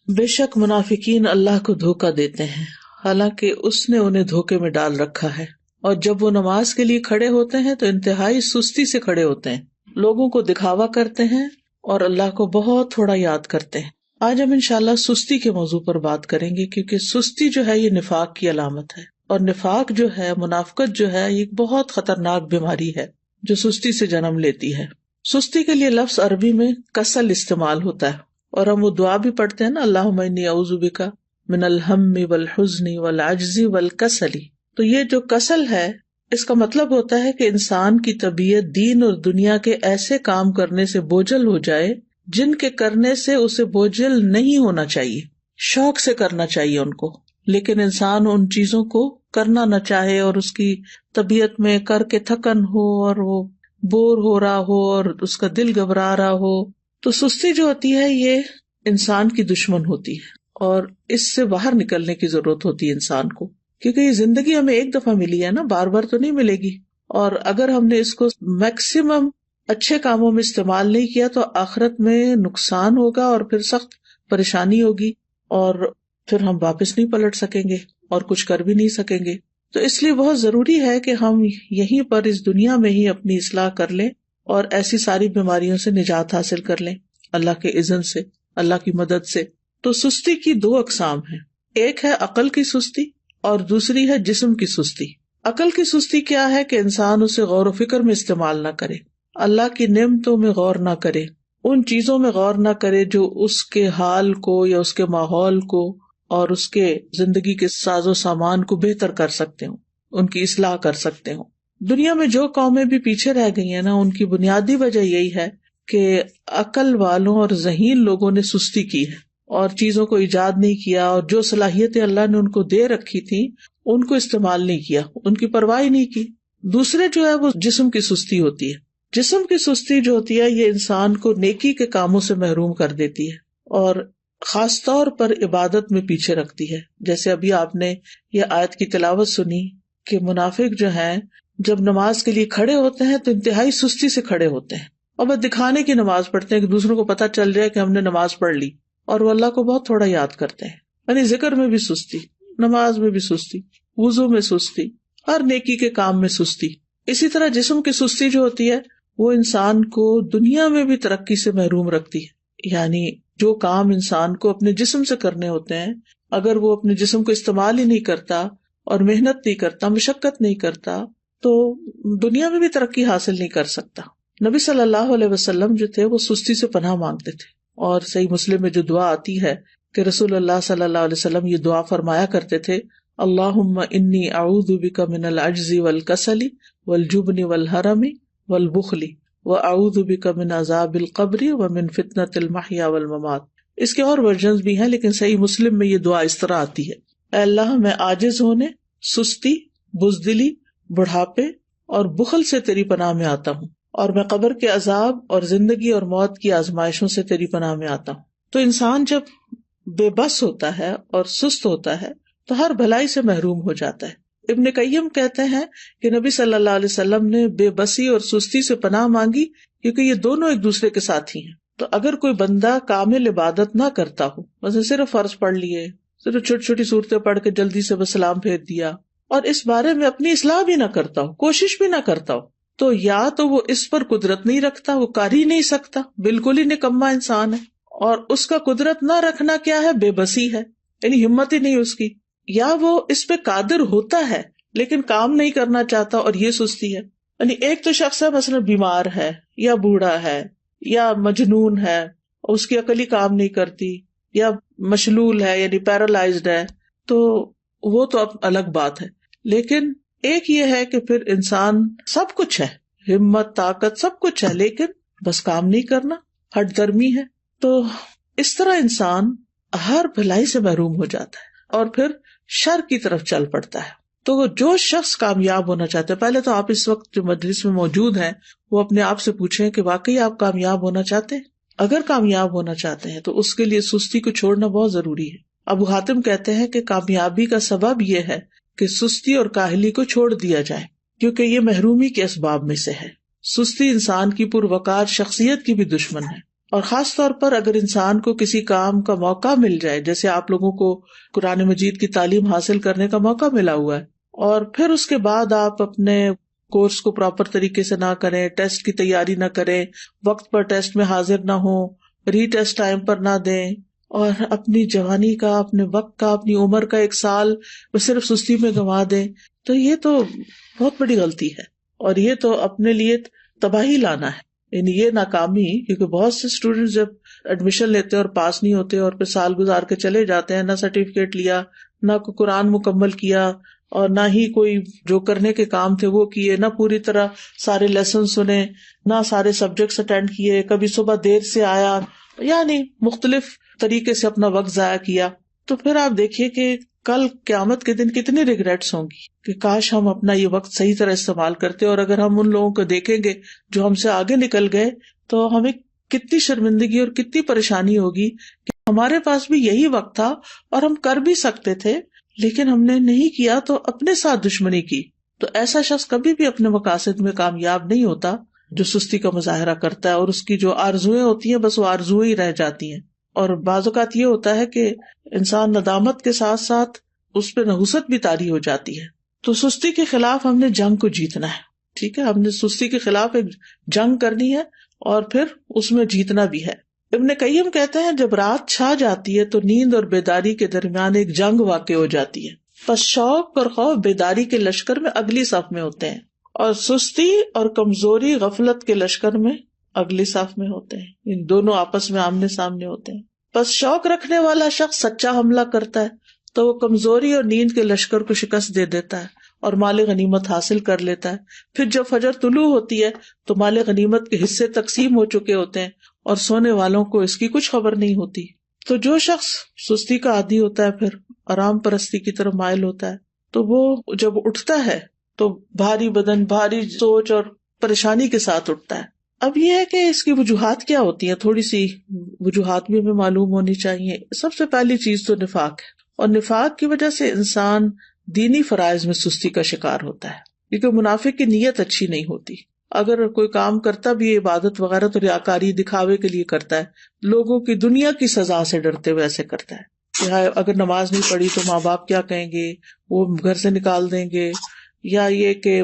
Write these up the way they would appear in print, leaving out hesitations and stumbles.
بے شک منافقین اللہ کو دھوکہ دیتے ہیں حالانکہ اس نے انہیں دھوکے میں ڈال رکھا ہے، اور جب وہ نماز کے لیے کھڑے ہوتے ہیں تو انتہائی سستی سے کھڑے ہوتے ہیں، لوگوں کو دکھاوا کرتے ہیں اور اللہ کو بہت تھوڑا یاد کرتے ہیں۔ آج ہم انشاءاللہ سستی کے موضوع پر بات کریں گے، کیونکہ سستی جو ہے یہ نفاق کی علامت ہے، اور نفاق جو ہے، منافقت جو ہے، یہ ایک بہت خطرناک بیماری ہے جو سستی سے جنم لیتی ہے۔ سستی کے لیے لفظ عربی میں کسل استعمال ہوتا ہے، اور ہم وہ دعا بھی پڑھتے ہیں نا، اللہم انی اعوذ بک من الہم والحزن والعجز والکسل۔ تو یہ جو کسل ہے، اس کا مطلب ہوتا ہے کہ انسان کی طبیعت دین اور دنیا کے ایسے کام کرنے سے بوجھل ہو جائے جن کے کرنے سے اسے بوجھل نہیں ہونا چاہیے، شوق سے کرنا چاہیے ان کو، لیکن انسان ان چیزوں کو کرنا نہ چاہے اور اس کی طبیعت میں کر کے تھکن ہو اور وہ بور ہو رہا ہو اور اس کا دل گھبرا رہا ہو۔ تو سستی جو ہوتی ہے یہ انسان کی دشمن ہوتی ہے، اور اس سے باہر نکلنے کی ضرورت ہوتی ہے انسان کو، کیونکہ یہ زندگی ہمیں ایک دفعہ ملی ہے نا، بار بار تو نہیں ملے گی، اور اگر ہم نے اس کو میکسیمم اچھے کاموں میں استعمال نہیں کیا تو آخرت میں نقصان ہوگا اور پھر سخت پریشانی ہوگی، اور پھر ہم واپس نہیں پلٹ سکیں گے اور کچھ کر بھی نہیں سکیں گے۔ تو اس لیے بہت ضروری ہے کہ ہم یہیں پر اس دنیا میں ہی اپنی اصلاح کر لیں اور ایسی ساری بیماریوں سے نجات حاصل کر لیں اللہ کے اذن سے، اللہ کی مدد سے۔ تو سستی کی دو اقسام ہیں، ایک ہے عقل کی سستی اور دوسری ہے جسم کی سستی۔ عقل کی سستی کیا ہے کہ انسان اسے غور و فکر میں استعمال نہ کرے، اللہ کی نعمتوں میں غور نہ کرے، ان چیزوں میں غور نہ کرے جو اس کے حال کو یا اس کے ماحول کو اور اس کے زندگی کے ساز و سامان کو بہتر کر سکتے ہوں، ان کی اصلاح کر سکتے ہوں۔ دنیا میں جو قومیں بھی پیچھے رہ گئی ہیں نا، ان کی بنیادی وجہ یہی ہے کہ عقل والوں اور ذہین لوگوں نے سستی کی ہے اور چیزوں کو ایجاد نہیں کیا، اور جو صلاحیتیں اللہ نے ان کو دے رکھی تھی ان کو استعمال نہیں کیا، ان کی پرواہ نہیں کی۔ دوسرے جو ہے وہ جسم کی سستی ہوتی ہے۔ جسم کی سستی جو ہوتی ہے یہ انسان کو نیکی کے کاموں سے محروم کر دیتی ہے اور خاص طور پر عبادت میں پیچھے رکھتی ہے۔ جیسے ابھی آپ نے یہ آیت کی تلاوت سنی کہ منافق جو ہیں جب نماز کے لیے کھڑے ہوتے ہیں تو انتہائی سستی سے کھڑے ہوتے ہیں، اور بس دکھانے کی نماز پڑھتے ہیں کہ دوسروں کو پتہ چل جائے کہ ہم نے نماز پڑھ لی، اور وہ اللہ کو بہت تھوڑا یاد کرتے ہیں۔ یعنی ذکر میں بھی سستی، نماز میں بھی سستی، وضو میں سستی، ہر نیکی کے کام میں سستی۔ اسی طرح جسم کی سستی جو ہوتی ہے وہ انسان کو دنیا میں بھی ترقی سے محروم رکھتی ہے۔ یعنی جو کام انسان کو اپنے جسم سے کرنے ہوتے ہیں، اگر وہ اپنے جسم کو استعمال ہی نہیں کرتا اور محنت نہیں کرتا، مشقت نہیں کرتا، تو دنیا میں بھی ترقی حاصل نہیں کر سکتا۔ نبی صلی اللہ علیہ وسلم جو تھے وہ سستی سے پناہ مانگتے تھے، اور صحیح مسلم میں جو دعا آتی ہے کہ رسول اللہ صلی اللہ علیہ وسلم یہ دعا فرمایا کرتے تھے، اللہم انی اعوذ بک من العجز والکسل والجبن والحرم والبخل واعوذ بک من عذاب القبر ومن فتنۃ المحیا والممات۔ اس کے اور ورژنز بھی ہیں، لیکن صحیح مسلم میں یہ دعا اس طرح آتی ہے، اے اللہ میں عاجز ہونے، سستی، بزدلی، بڑھاپے اور بخل سے تیری پناہ میں آتا ہوں، اور میں قبر کے عذاب اور زندگی اور موت کی آزمائشوں سے تیری پناہ میں آتا ہوں۔ تو انسان جب بے بس ہوتا ہے اور سست ہوتا ہے تو ہر بھلائی سے محروم ہو جاتا ہے۔ ابن قیم کہتے ہیں کہ نبی صلی اللہ علیہ وسلم نے بے بسی اور سستی سے پناہ مانگی کیونکہ یہ دونوں ایک دوسرے کے ساتھی ہیں۔ تو اگر کوئی بندہ کامل عبادت نہ کرتا ہو، مثلا صرف فرض پڑھ لیے، صرف چھوٹی چھوٹی صورتیں پڑھ کے جلدی سے بس سلام پھیر دیا، اور اس بارے میں اپنی اصلاح بھی نہ کرتا ہو، کوشش بھی نہ کرتا ہو، تو یا تو وہ اس پر قدرت نہیں رکھتا، وہ کر ہی نہیں سکتا، بالکل ہی نکما انسان ہے، اور اس کا قدرت نہ رکھنا کیا ہے؟ بے بسی ہے، یعنی ہمت ہی نہیں اس کی، یا وہ اس پہ قادر ہوتا ہے لیکن کام نہیں کرنا چاہتا، اور یہ سستی ہے۔ یعنی ایک تو شخص ہے مثلا بیمار ہے یا بوڑھا ہے یا مجنون ہے، اس کی عقل ہی کام نہیں کرتی، یا مشلول ہے یعنی پیرالائزڈ ہے، تو وہ تو اب الگ بات ہے۔ لیکن ایک یہ ہے کہ پھر انسان سب کچھ ہے، ہمت، طاقت، سب کچھ ہے، لیکن بس کام نہیں کرنا، ہٹ درمی ہے۔ تو اس طرح انسان ہر بھلائی سے محروم ہو جاتا ہے اور پھر شر کی طرف چل پڑتا ہے۔ تو جو شخص کامیاب ہونا چاہتا ہے، پہلے تو آپ اس وقت جو مجلس میں موجود ہیں وہ اپنے آپ سے پوچھیں کہ واقعی آپ کامیاب ہونا چاہتے ہیں؟ اگر کامیاب ہونا چاہتے ہیں تو اس کے لیے سستی کو چھوڑنا بہت ضروری ہے۔ ابو حاتم کہتے ہیں کہ کامیابی کا سبب یہ ہے کہ سستی اور کاہلی کو چھوڑ دیا جائے، کیونکہ یہ محرومی کے اسباب میں سے ہے۔ سستی انسان کی پروقار شخصیت کی بھی دشمن ہے۔ اور خاص طور پر اگر انسان کو کسی کام کا موقع مل جائے، جیسے آپ لوگوں کو قرآن مجید کی تعلیم حاصل کرنے کا موقع ملا ہوا ہے، اور پھر اس کے بعد آپ اپنے کورس کو پراپر طریقے سے نہ کریں، ٹیسٹ کی تیاری نہ کریں، وقت پر ٹیسٹ میں حاضر نہ ہوں، ری ٹیسٹ ٹائم پر نہ دیں، اور اپنی جوانی کا، اپنے وقت کا، اپنی عمر کا 1 سال وہ صرف سستی میں گنوا دیں، تو یہ تو بہت بڑی غلطی ہے، اور یہ تو اپنے لیے تباہی لانا ہے، یعنی یہ ناکامی. کیونکہ بہت سے اسٹوڈینٹس جب ایڈمیشن لیتے ہیں اور پاس نہیں ہوتے اور پھر سال گزار کے چلے جاتے ہیں، نہ سرٹیفکیٹ لیا، نہ کوئی قرآن مکمل کیا، اور نہ ہی کوئی جو کرنے کے کام تھے وہ کیے، نہ پوری طرح سارے لیسن سنے، نہ سارے سبجیکٹس اٹینڈ کیے، کبھی صبح دیر سے آیا، یعنی مختلف طریقے سے اپنا وقت ضائع کیا. تو پھر آپ دیکھیے کہ کل قیامت کے دن کتنی ریگریٹس ہوں گی کہ کاش ہم اپنا یہ وقت صحیح طرح استعمال کرتے. اور اگر ہم ان لوگوں کو دیکھیں گے جو ہم سے آگے نکل گئے تو ہمیں کتنی شرمندگی اور کتنی پریشانی ہوگی کہ ہمارے پاس بھی یہی وقت تھا اور ہم کر بھی سکتے تھے، لیکن ہم نے نہیں کیا تو اپنے ساتھ دشمنی کی. تو ایسا شخص کبھی بھی اپنے مقاصد میں کامیاب نہیں ہوتا جو سستی کا مظاہرہ کرتا ہے، اور اس کی جو آرزویں ہوتی ہیں بس وہ آرزویں ہی رہ جاتی ہیں. اور بعض اوقات یہ ہوتا ہے کہ انسان ندامت کے ساتھ ساتھ اس پہ نحوست بھی طاری ہو جاتی ہے. تو سستی کے خلاف ہم نے جنگ کو جیتنا ہے. ٹھیک ہے، ہم نے سستی کے خلاف ایک جنگ کرنی ہے اور پھر اس میں جیتنا بھی ہے. ابن قیم کہتے ہیں جب رات چھا جاتی ہے تو نیند اور بیداری کے درمیان ایک جنگ واقع ہو جاتی ہے. پس شوق اور خوف بیداری کے لشکر میں اگلی صف میں ہوتے ہیں، اور سستی اور کمزوری غفلت کے لشکر میں اگلی صف میں ہوتے ہیں. ان دونوں آپس میں آمنے سامنے ہوتے ہیں. پس شوق رکھنے والا شخص سچا حملہ کرتا ہے تو وہ کمزوری اور نیند کے لشکر کو شکست دے دیتا ہے اور مال غنیمت حاصل کر لیتا ہے. پھر جب فجر طلوع ہوتی ہے تو مال غنیمت کے حصے تقسیم ہو چکے ہوتے ہیں اور سونے والوں کو اس کی کچھ خبر نہیں ہوتی. تو جو شخص سستی کا عادی ہوتا ہے پھر آرام پرستی کی طرف مائل ہوتا ہے تو وہ جب اٹھتا ہے تو بھاری بدن، بھاری سوچ اور پریشانی کے ساتھ اٹھتا ہے. اب یہ ہے کہ اس کی وجوہات کیا ہوتی ہیں، تھوڑی سی وجوہات بھی ہمیں معلوم ہونی چاہیے. سب سے پہلی چیز تو نفاق ہے، اور نفاق کی وجہ سے انسان دینی فرائض میں سستی کا شکار ہوتا ہے، کیونکہ منافق کی نیت اچھی نہیں ہوتی. اگر کوئی کام کرتا بھی عبادت وغیرہ تو ریاکاری دکھاوے کے لیے کرتا ہے، لوگوں کی دنیا کی سزا سے ڈرتے ہوئے ایسے کرتا ہے کہ اگر نماز نہیں پڑھی تو ماں باپ کیا کہیں گے، وہ گھر سے نکال دیں گے، یا یہ کہ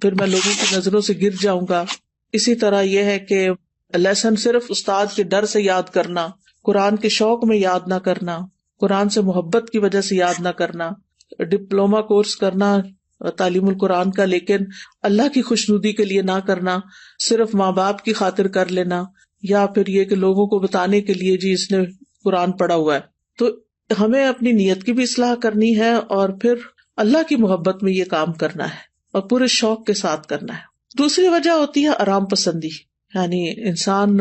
پھر میں لوگوں کی نظروں سے گر جاؤں گا. اسی طرح یہ ہے کہ لیسن صرف استاد کے ڈر سے یاد کرنا، قرآن کے شوق میں یاد نہ کرنا، قرآن سے محبت کی وجہ سے یاد نہ کرنا، ڈپلوما کورس کرنا تعلیم القرآن کا لیکن اللہ کی خوشنودی کے لیے نہ کرنا، صرف ماں باپ کی خاطر کر لینا، یا پھر یہ کہ لوگوں کو بتانے کے لیے جی اس نے قرآن پڑھا ہوا ہے. تو ہمیں اپنی نیت کی بھی اصلاح کرنی ہے اور پھر اللہ کی محبت میں یہ کام کرنا ہے اور پورے شوق کے ساتھ کرنا ہے. دوسری وجہ ہوتی ہے آرام پسندی، یعنی انسان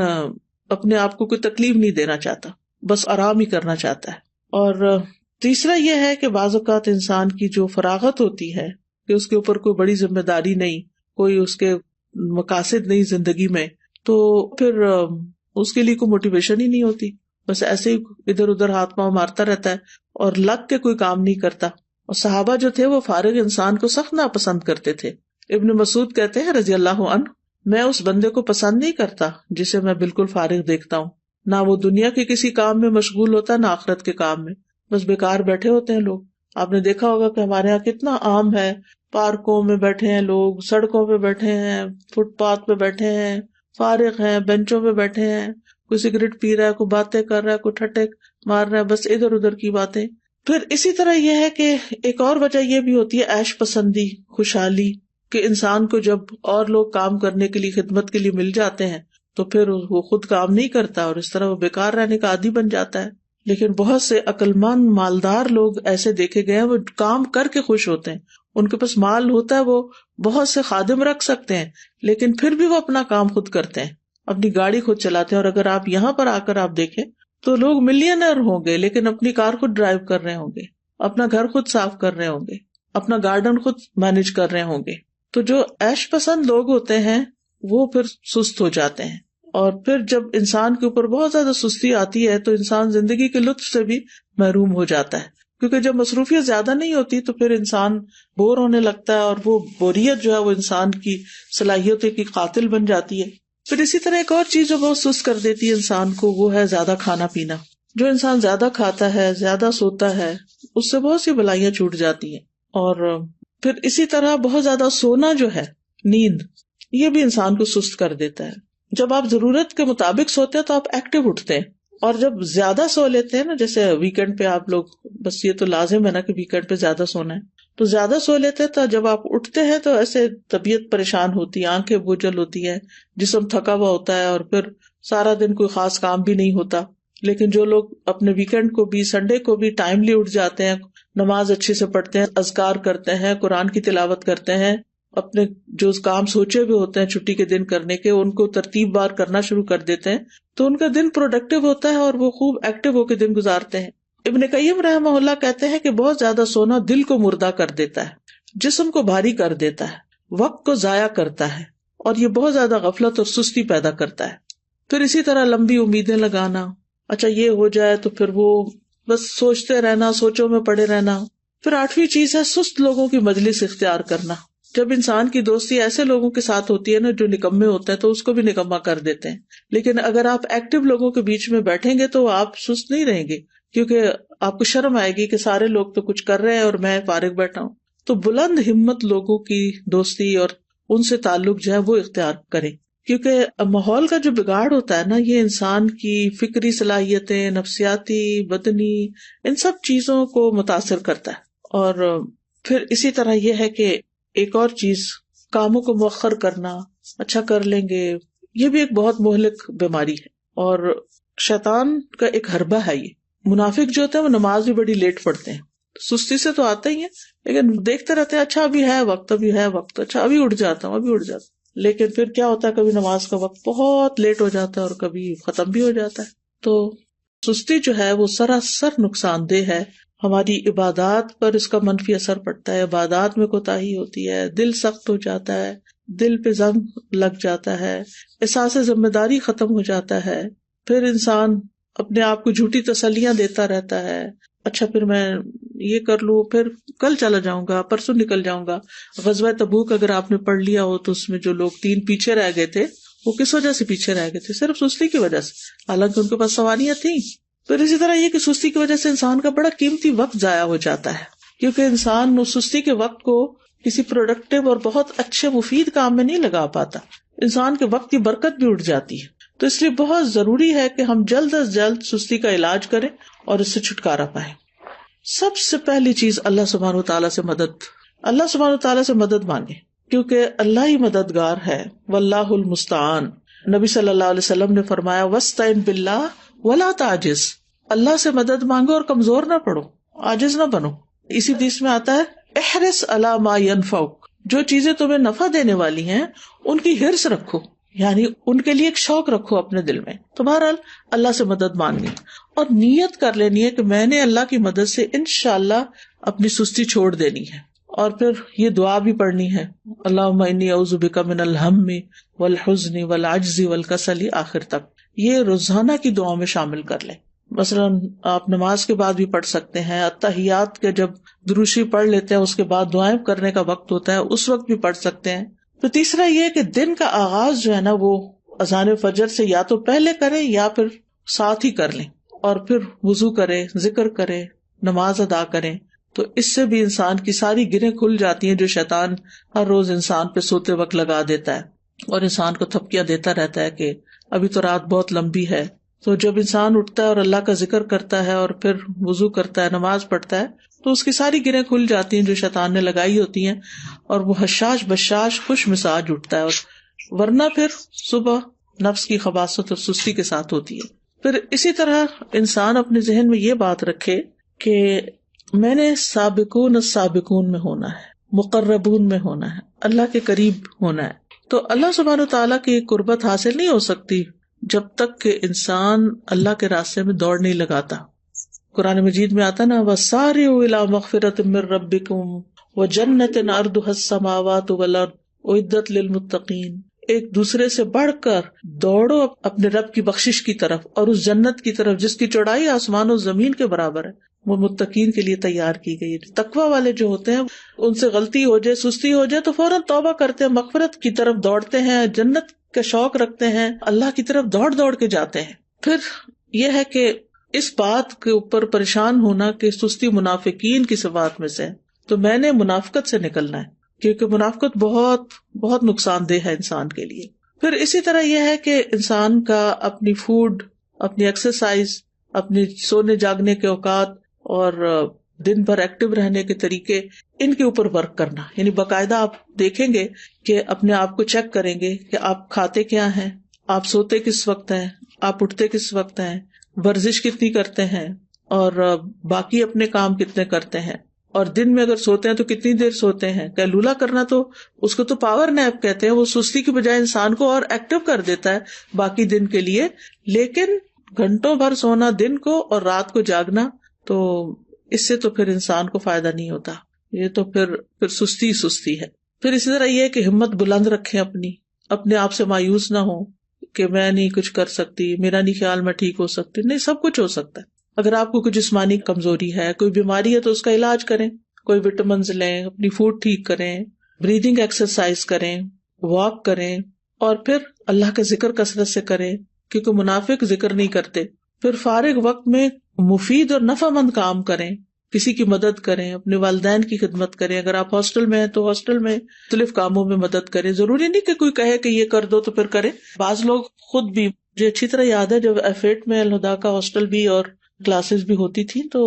اپنے آپ کو کوئی تکلیف نہیں دینا چاہتا، بس آرام ہی کرنا چاہتا ہے. اور تیسرا یہ ہے کہ بعض اوقات انسان کی جو فراغت ہوتی ہے کہ اس کے اوپر کوئی بڑی ذمہ داری نہیں، کوئی اس کے مقاصد نہیں زندگی میں، تو پھر اس کے لیے کوئی موٹیویشن ہی نہیں ہوتی، بس ایسے ہی ادھر ادھر ہاتھ پاؤں مارتا رہتا ہے اور لگ کے کوئی کام نہیں کرتا. اور صحابہ جو تھے وہ فارغ انسان کو سخت ناپسند کرتے تھے. ابن مسعود کہتے ہیں رضی اللہ عنہ، میں اس بندے کو پسند نہیں کرتا جسے میں بالکل فارغ دیکھتا ہوں، نہ وہ دنیا کے کسی کام میں مشغول ہوتا نہ آخرت کے کام میں، بس بیکار بیٹھے ہوتے ہیں لوگ. آپ نے دیکھا ہوگا کہ ہمارے یہاں کتنا عام ہے، پارکوں میں بیٹھے ہیں لوگ، سڑکوں پہ بیٹھے ہیں، فٹ پاتھ پہ بیٹھے ہیں، فارغ ہیں، بینچوں پہ بیٹھے ہیں، کوئی سگریٹ پی رہا ہے، کوئی باتیں کر رہا ہے، کوئی ٹھٹے مار رہا ہے، بس ادھر ادھر کی باتیں. پھر اسی طرح یہ ہے کہ ایک اور وجہ یہ بھی ہوتی ہے عیش پسندی، خوشحالی، کہ انسان کو جب اور لوگ کام کرنے کے لیے، خدمت کے لیے مل جاتے ہیں تو پھر وہ خود کام نہیں کرتا اور اس طرح وہ بیکار رہنے کا عادی بن جاتا ہے. لیکن بہت سے عقل مند مالدار لوگ ایسے دیکھے گئے ہیں، وہ کام کر کے خوش ہوتے ہیں، ان کے پاس مال ہوتا ہے، وہ بہت سے خادم رکھ سکتے ہیں لیکن پھر بھی وہ اپنا کام خود کرتے ہیں، اپنی گاڑی خود چلاتے ہیں. اور اگر آپ یہاں پر آ کر آپ دیکھیں تو لوگ ملینئر ہوں گے لیکن اپنی کار خود ڈرائیو کر رہے ہوں گے، اپنا گھر خود صاف کر رہے ہوں گے، اپنا گارڈن خود مینج کر رہے ہوں گے. تو جو عیش پسند لوگ ہوتے ہیں وہ پھر سست ہو جاتے ہیں، اور پھر جب انسان کے اوپر بہت زیادہ سستی آتی ہے تو انسان زندگی کے لطف سے بھی محروم ہو جاتا ہے، کیونکہ جب مصروفیت زیادہ نہیں ہوتی تو پھر انسان بور ہونے لگتا ہے، اور وہ بوریت جو ہے وہ انسان کی صلاحیتوں کی قاتل بن جاتی ہے. پھر اسی طرح ایک اور چیز جو بہت سست کر دیتی ہے انسان کو، وہ ہے زیادہ کھانا پینا. جو انسان زیادہ کھاتا ہے، زیادہ سوتا ہے، اس سے بہت سی بلائیاں چھوٹ جاتی ہیں. اور پھر اسی طرح بہت زیادہ سونا جو ہے، نیند، یہ بھی انسان کو سست کر دیتا ہے. جب آپ ضرورت کے مطابق سوتے ہیں تو آپ ایکٹیو اٹھتے ہیں، اور جب زیادہ سو لیتے ہیں نا، جیسے ویکینڈ پہ آپ لوگ، بس یہ تو لازم ہے نا کہ ویکینڈ پہ زیادہ سونا ہے، تو زیادہ سو لیتے ہیں تو جب آپ اٹھتے ہیں تو ایسے طبیعت پریشان ہوتی ہے، آنکھیں بوجھل ہوتی ہیں، جسم تھکا ہوا ہوتا ہے، اور پھر سارا دن کوئی خاص کام بھی نہیں ہوتا. لیکن جو لوگ اپنے ویکینڈ کو بھی، سنڈے کو بھی ٹائملی اٹھ جاتے ہیں، نماز اچھے سے پڑھتے ہیں، اذکار کرتے ہیں، قرآن کی تلاوت کرتے ہیں، اپنے جو کام سوچے ہوئے ہوتے ہیں چھٹی کے دن کرنے کے، ان کو ترتیب بار کرنا شروع کر دیتے ہیں، تو ان کا دن پروڈکٹیو ہوتا ہے اور وہ خوب ایکٹیو ہو کے دن گزارتے ہیں. ابن قیم رحمہ اللہ کہتے ہیں کہ بہت زیادہ سونا دل کو مردہ کر دیتا ہے، جسم کو بھاری کر دیتا ہے، وقت کو ضائع کرتا ہے، اور یہ بہت زیادہ غفلت اور سستی پیدا کرتا ہے. پھر اسی طرح لمبی امیدیں لگانا، اچھا یہ ہو جائے تو پھر وہ بس سوچتے رہنا، سوچوں میں پڑے رہنا. پھر 8ویں چیز ہے سست لوگوں کی مجلس اختیار کرنا. جب انسان کی دوستی ایسے لوگوں کے ساتھ ہوتی ہے نا جو نکمے ہوتے ہیں، تو اس کو بھی نکما کر دیتے ہیں. لیکن اگر آپ ایکٹیو لوگوں کے بیچ میں بیٹھیں گے تو آپ سست نہیں رہیں گے، کیونکہ آپ کو شرم آئے گی کہ سارے لوگ تو کچھ کر رہے ہیں اور میں فارغ بیٹھا ہوں. تو بلند ہمت لوگوں کی دوستی اور ان سے تعلق جو ہے وہ اختیار کریں، کیونکہ ماحول کا جو بگاڑ ہوتا ہے نا، یہ انسان کی فکری صلاحیتیں، نفسیاتی، بدنی، ان سب چیزوں کو متاثر کرتا ہے. اور پھر اسی طرح یہ ہے کہ ایک اور چیز، کاموں کو مؤخر کرنا، اچھا کر لیں گے، یہ بھی ایک بہت مہلک بیماری ہے، اور شیطان کا ایک حربہ ہے یہ. منافق جو ہوتے ہیں وہ نماز بھی بڑی لیٹ پڑھتے ہیں، سستی سے تو آتے ہی ہیں، لیکن دیکھتے رہتے ہیں اچھا ابھی ہے وقت، ابھی ہے وقت، اچھا ابھی اٹھ جاتا ہوں، ابھی اٹھ جاتا ہوں. لیکن پھر کیا ہوتا ہے، کبھی نماز کا وقت بہت لیٹ ہو جاتا ہے اور کبھی ختم بھی ہو جاتا ہے. تو سستی جو ہے وہ سراسر نقصان دہ ہے. ہماری عبادات پر اس کا منفی اثر پڑتا ہے، عبادات میں کوتاہی ہوتی ہے، دل سخت ہو جاتا ہے، دل پہ زنگ لگ جاتا ہے، احساس ذمہ داری ختم ہو جاتا ہے. پھر انسان اپنے آپ کو جھوٹی تسلیاں دیتا رہتا ہے، اچھا پھر میں یہ کر لوں، پھر کل چلا جاؤں گا، پرسوں نکل جاؤں گا. غزوہ تبوک اگر آپ نے پڑھ لیا ہو تو اس میں جو لوگ 3 پیچھے رہ گئے تھے، وہ کس وجہ سے پیچھے رہ گئے تھے؟ صرف سستی کی وجہ سے، حالانکہ ان کے پاس سواریاں تھیں. پھر اسی طرح یہ کہ سستی کی وجہ سے انسان کا بڑا قیمتی وقت ضائع ہو جاتا ہے، کیونکہ انسان اس سستی کے وقت کو کسی پروڈکٹیو اور بہت اچھے مفید کام میں نہیں لگا پاتا، انسان کے وقت کی برکت بھی اٹھ جاتی ہے. تو اس لیے بہت ضروری ہے کہ ہم جلد از جلد سستی کا علاج کریں اور اس سے چھٹکارا پائیں. سب سے پہلی چیز اللہ سبحانہ وتعالیٰ سے مدد، اللہ سبحانہ وتعالیٰ سے مدد مانگے، کیونکہ اللہ ہی مددگار ہے. واللہ المستعان. نبی صلی اللہ علیہ وسلم نے فرمایا وَاسْتَعِن بِاللَّهِ وَلَا تَعْجِزْ. اللہ سے مدد مانگو اور کمزور نہ پڑو، عاجز نہ بنو. اسی حدیث میں آتا ہے احرص علی ما ينفعک. جو چیزیں تمہیں نفع دینے والی ہیں ان کی حرص رکھو، یعنی ان کے لیے ایک شوق رکھو اپنے دل میں. تو بہرحال اللہ سے مدد مانگنی اور نیت کر لینی ہے کہ میں نے اللہ کی مدد سے انشاءاللہ اپنی سستی چھوڑ دینی ہے. اور پھر یہ دعا بھی پڑھنی ہے، اللہم انی اعوذ بک من الہم والحزن والعجز والکسل، آخر تک. یہ روزانہ کی دعاؤں میں شامل کر لیں. مثلاً آپ نماز کے بعد بھی پڑھ سکتے ہیں، اتحیات کے جب دروشی پڑھ لیتے ہیں اس کے بعد دعائیں کرنے کا وقت ہوتا ہے اس وقت بھی پڑھ سکتے ہیں. تو تیسرا یہ کہ دن کا آغاز جو ہے نا وہ اذان فجر سے یا تو پہلے کریں یا پھر ساتھ ہی کر لیں، اور پھر وضو کرے، ذکر کرے، نماز ادا کریں. تو اس سے بھی انسان کی ساری گرہیں کھل جاتی ہیں جو شیطان ہر روز انسان پہ سوتے وقت لگا دیتا ہے اور انسان کو تھپکیاں دیتا رہتا ہے کہ ابھی تو رات بہت لمبی ہے. تو جب انسان اٹھتا ہے اور اللہ کا ذکر کرتا ہے اور پھر وضو کرتا ہے، نماز پڑھتا ہے، تو اس کی ساری گرہیں کھل جاتی ہیں جو شیطان نے لگائی ہوتی ہیں، اور وہ حشاش بشاش خوش مزاج اٹھتا ہے. اور ورنہ پھر صبح نفس کی خباثت اور سستی کے ساتھ ہوتی ہے. پھر اسی طرح انسان اپنے ذہن میں یہ بات رکھے کہ میں نے سابقون السابقون میں ہونا ہے، مقربون میں ہونا ہے، اللہ کے قریب ہونا ہے. تو اللہ سبحانہ وتعالیٰ کی قربت حاصل نہیں ہو سکتی جب تک کہ انسان اللہ کے راستے میں دوڑ نہیں لگاتا. قرآن مجید میں آتا نا وَسَارِعُوا إِلَىٰ مَغْفِرَةٍ مِّن رَّبِّكُمْ وَجَنَّةٍ عَرْضُهَا السَّمَاوَاتُ وَالْأَرْضُ أُعِدَّتْ لِلْمُتَّقِينَ. ایک دوسرے سے بڑھ کر دوڑو اپنے رب کی بخشش کی طرف اور اس جنت کی طرف جس کی چوڑائی آسمان و زمین کے برابر ہے، وہ متقین کے لیے تیار کی گئی ہے. تقوی والے جو ہوتے ہیں ان سے غلطی ہو جائے، سستی ہو جائے تو فوراً توبہ کرتے ہیں، مغفرت کی طرف دوڑتے ہیں، جنت کا شوق رکھتے ہیں، اللہ کی طرف دوڑ دوڑ کے جاتے ہیں. پھر یہ ہے کہ اس بات کے اوپر پریشان ہونا کہ سستی منافقین کی صفات میں سے، تو میں نے منافقت سے نکلنا ہے، کیونکہ منافقت بہت بہت نقصان دہ ہے انسان کے لیے. پھر اسی طرح یہ ہے کہ انسان کا اپنی فوڈ، اپنی ایکسرسائز، اپنی سونے جاگنے کے اوقات اور دن بھر ایکٹیو رہنے کے طریقے، ان کے اوپر ورک کرنا. یعنی باقاعدہ آپ دیکھیں گے کہ اپنے آپ کو چیک کریں گے کہ آپ کھاتے کیا ہیں، آپ سوتے کس وقت ہیں، آپ اٹھتے کس وقت ہیں، ورزش کتنی کرتے ہیں، اور باقی اپنے کام کتنے کرتے ہیں، اور دن میں اگر سوتے ہیں تو کتنی دیر سوتے ہیں. کیلولا کرنا تو اس کو تو پاور نیپ کہتے ہیں، وہ سستی کی بجائے انسان کو اور ایکٹیو کر دیتا ہے باقی دن کے لیے. لیکن گھنٹوں بھر سونا دن کو اور رات کو جاگنا، تو اس سے تو پھر انسان کو فائدہ نہیں ہوتا، یہ تو پھر سستی ہے. پھر اسی طرح یہ کہ ہمت بلند رکھیں، اپنے آپ سے مایوس نہ ہو کہ میں نہیں کچھ کر سکتی، میرا نہیں خیال میں ٹھیک ہو سکتی. نہیں، سب کچھ ہو سکتا ہے. اگر آپ کو کوئی جسمانی کمزوری ہے، کوئی بیماری ہے، تو اس کا علاج کریں، کوئی وٹامنز لیں، اپنی فوڈ ٹھیک کریں، بریدنگ ایکسرسائز کریں، واک کریں، اور پھر اللہ کا ذکر کثرت سے کریں، کیونکہ منافق ذکر نہیں کرتے. پھر فارغ وقت میں مفید اور نفع مند کام کریں، کسی کی مدد کریں، اپنے والدین کی خدمت کریں. اگر آپ ہاسٹل میں ہیں تو ہاسٹل میں مختلف کاموں میں مدد کریں. ضروری نہیں کہ کوئی کہے کہ یہ کر دو تو پھر کریں. بعض لوگ خود بھی، مجھے اچھی طرح یاد ہے جب F8 میں الہدا کا ہاسٹل بھی اور کلاسز بھی ہوتی تھی، تو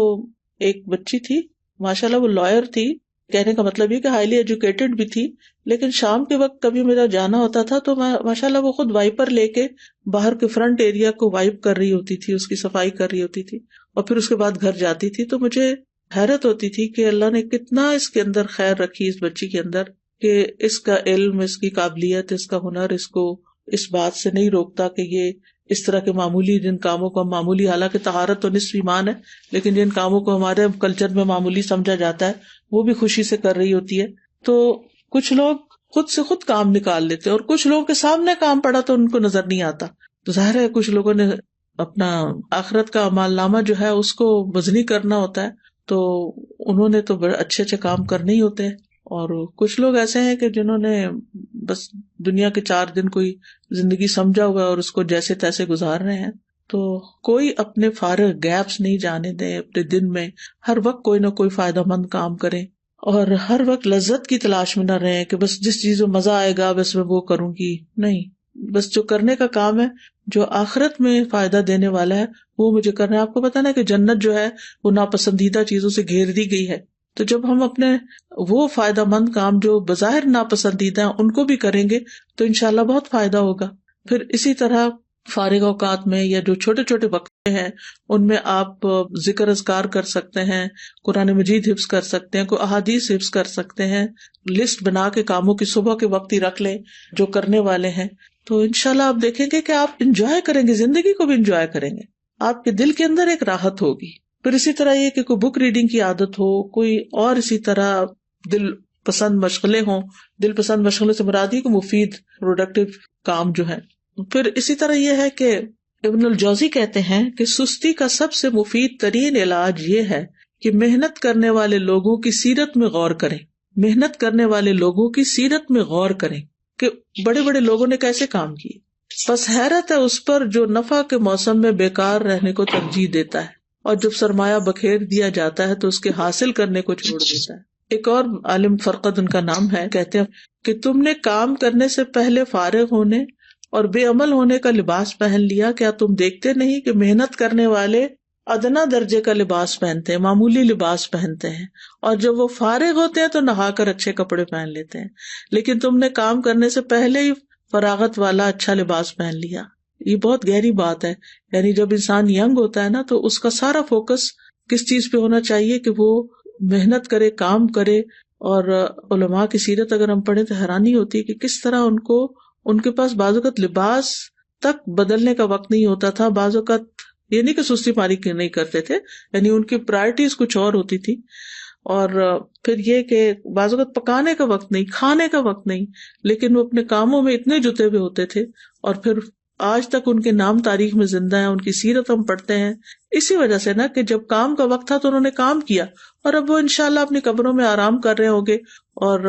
ایک بچی تھی، ماشاءاللہ وہ لائر تھی، کہنے کا مطلب یہ کہ ہائیلی ایجوکیٹڈ بھی تھی. لیکن شام کے وقت کبھی میرا جانا ہوتا تھا تو ماشاءاللہ وہ خود وائپر لے کے باہر کے فرنٹ ایریا کو وائپ کر رہی ہوتی تھی، اس کی صفائی کر رہی ہوتی تھی، اور پھر اس کے بعد گھر جاتی تھی. تو مجھے حیرت ہوتی تھی کہ اللہ نے کتنا اس کے اندر خیر رکھی، اس بچی کے اندر، کہ اس کا علم، اس کی قابلیت، اس کا ہنر اس کو اس بات سے نہیں روکتا کہ یہ اس طرح کے معمولی جن کاموں کو ہم معمولی، حالانکہ طہارت تو نصف ایمان ہے، لیکن جن کاموں کو ہمارے کلچر میں معمولی سمجھا جاتا ہے وہ بھی خوشی سے کر رہی ہوتی ہے. تو کچھ لوگ خود سے خود کام نکال لیتے، اور کچھ لوگوں کے سامنے کام پڑا تو ان کو نظر نہیں آتا. تو ظاہر ہے کچھ لوگوں نے اپنا آخرت کا اعمال نامہ جو ہے اس کو وزنی کرنا ہوتا ہے، تو انہوں نے تو بڑے اچھے اچھے کام کرنے ہی ہوتے ہیں. اور کچھ لوگ ایسے ہیں کہ جنہوں نے بس دنیا کے 4 دن کوئی زندگی سمجھا ہوا ہے اور اس کو جیسے تیسے گزار رہے ہیں. تو کوئی اپنے فارغ گیپس نہیں جانے دیں اپنے دن میں، ہر وقت کوئی نہ کوئی فائدہ مند کام کریں، اور ہر وقت لذت کی تلاش میں نہ رہیں کہ بس جس چیز میں مزہ آئے گا بس میں وہ کروں گی. نہیں، بس جو کرنے کا کام ہے، جو آخرت میں فائدہ دینے والا ہے، وہ مجھے کرنا ہے. آپ کو پتا نا کہ جنت جو ہے وہ ناپسندیدہ چیزوں سے گھیر دی گئی ہے، تو جب ہم اپنے وہ فائدہ مند کام جو بظاہر ناپسندیدہ ہیں ان کو بھی کریں گے تو انشاءاللہ بہت فائدہ ہوگا. پھر اسی طرح فارغ اوقات میں یا جو چھوٹے چھوٹے وقت ہیں ان میں آپ ذکر اذکار کر سکتے ہیں، قرآن مجید حفظ کر سکتے ہیں، کوئی احادیث حفظ کر سکتے ہیں. لسٹ بنا کے کاموں کی صبح کے وقت ہی رکھ لیں جو کرنے والے ہیں، تو انشاءاللہ آپ دیکھیں گے کہ آپ انجوائے کریں گے، زندگی کو بھی انجوائے کریں گے، آپ کے دل کے اندر ایک راحت ہوگی. پھر اسی طرح یہ کہ کوئی بک ریڈنگ کی عادت ہو، کوئی اور اسی طرح دل پسند مشغلیں ہوں. دل پسند مشغلے سے مراد ہی کو مفید پروڈکٹیو کام جو ہے. پھر اسی طرح یہ ہے کہ ابن الجوزی کہتے ہیں کہ سستی کا سب سے مفید ترین علاج یہ ہے کہ محنت کرنے والے لوگوں کی سیرت میں غور کریں. محنت کرنے والے لوگوں کی سیرت میں غور کریں کہ بڑے بڑے لوگوں نے کیسے کام کیے. بس حیرت ہے اس پر جو نفع کے موسم میں بیکار رہنے کو ترجیح دیتا ہے، اور جب سرمایہ بکھیر دیا جاتا ہے تو اس کے حاصل کرنے کو چھوڑ دیتا ہے. ایک اور عالم فرقد ان کا نام ہے، کہتے ہیں کہ تم نے کام کرنے سے پہلے فارغ ہونے اور بے عمل ہونے کا لباس پہن لیا. کیا تم دیکھتے نہیں کہ محنت کرنے والے ادنا درجے کا لباس پہنتے ہیں، معمولی لباس پہنتے ہیں، اور جب وہ فارغ ہوتے ہیں تو نہا کر اچھے کپڑے پہن لیتے ہیں، لیکن تم نے کام کرنے سے پہلے ہی فراغت والا اچھا لباس پہن لیا. یہ بہت گہری بات ہے. یعنی جب انسان ینگ ہوتا ہے نا تو اس کا سارا فوکس کس چیز پہ ہونا چاہیے کہ وہ محنت کرے، کام کرے. اور علماء کی سیرت اگر ہم پڑھیں تو حیرانی ہوتی ہے کہ کس طرح ان کے پاس بعض اوقات لباس تک بدلنے کا وقت نہیں ہوتا تھا. بعض اوقات یہ نہیں کہ سستی ماری نہیں کرتے تھے، یعنی ان کی پرائرٹیز کچھ اور ہوتی تھی. اور پھر یہ کہ بعض اوقات پکانے کا وقت نہیں، کھانے کا وقت نہیں، لیکن وہ اپنے کاموں میں اتنے جتے ہوئے ہوتے تھے، اور پھر آج تک ان کے نام تاریخ میں زندہ ہیں، ان کی سیرت ہم پڑھتے ہیں اسی وجہ سے نا کہ جب کام کا وقت تھا تو انہوں نے کام کیا، اور اب وہ انشاءاللہ اپنی قبروں میں آرام کر رہے ہوں گے اور